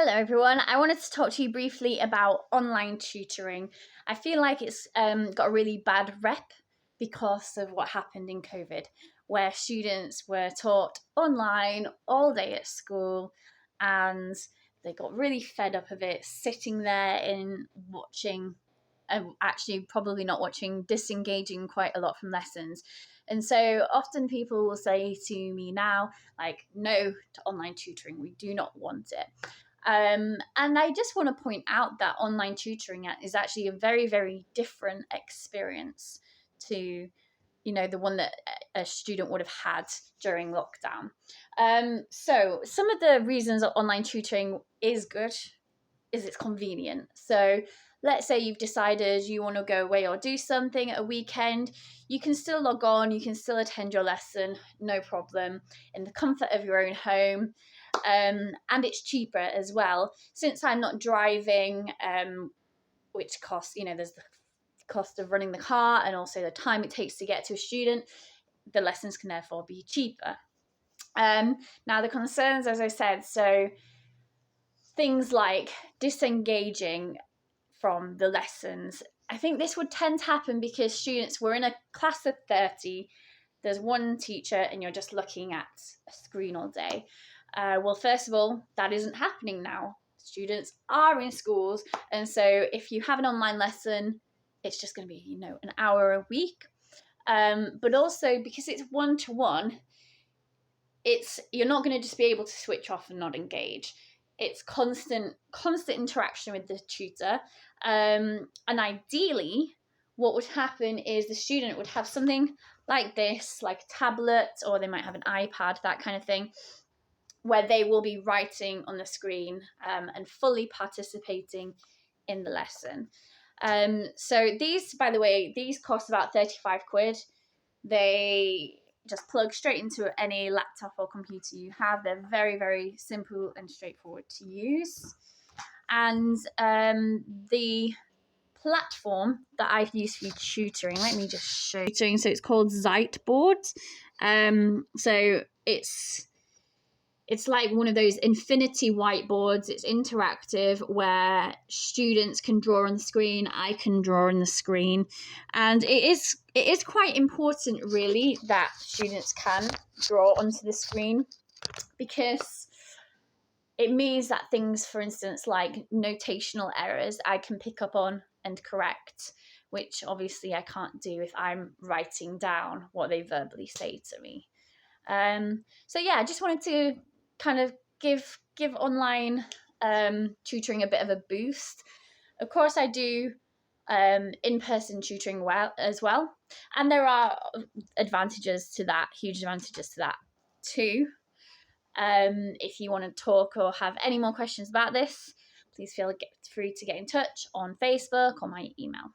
Hello everyone, I wanted to talk to you briefly about online tutoring. I feel like it's got a really bad rep because of what happened in COVID, where students were taught online all day at school and they got really fed up of it, sitting there and watching, actually probably not watching, disengaging quite a lot from lessons. And so often people will say to me now, like, no to online tutoring, we do not want it. And I just want to point out that online tutoring is actually a very, very different experience to, the one that a student would have had during lockdown. So some of the reasons that online tutoring is good is it's convenient. So let's say you've decided you want to go away or do something at a weekend, you can still log on, you can still attend your lesson, no problem, in the comfort of your own home. And it's cheaper as well. Since I'm not driving, which costs, there's the cost of running the car and also the time it takes to get to a student, the lessons can therefore be cheaper. Now the concerns, as I said, so things like disengaging from the lessons. I think this would tend to happen because students were in a class of 30, there's one teacher and you're just looking at a screen all day. Well, first of all, that isn't happening now. Students are in schools, and so if you have an online lesson, it's just going to be, an hour a week. But also because it's one-to-one, you're not going to just be able to switch off and not engage. It's constant interaction with the tutor. And ideally, what would happen is the student would have something like this, like a tablet, or they might have an iPad, that kind of thing, where they will be writing on the screen and fully participating in the lesson. So these, by the way, these cost about 35 quid. They just plug straight into any laptop or computer you have. They're very, very simple and straightforward to use. And the platform that I've used for tutoring, let me just show you. So it's called Ziteboard. So it's like one of those infinity whiteboards. It's interactive where students can draw on the screen. I can draw on the screen. And it is quite important, really, that students can draw onto the screen, because it means that things, for instance, like notational errors, I can pick up on and correct, which obviously I can't do if I'm writing down what they verbally say to me. So yeah, I just wanted to kind of give online tutoring a bit of a boost. Of course, I do in-person tutoring as well, and there are advantages to that, huge advantages to that too. If you want to talk or have any more questions about this, please feel free to get in touch on Facebook or my email.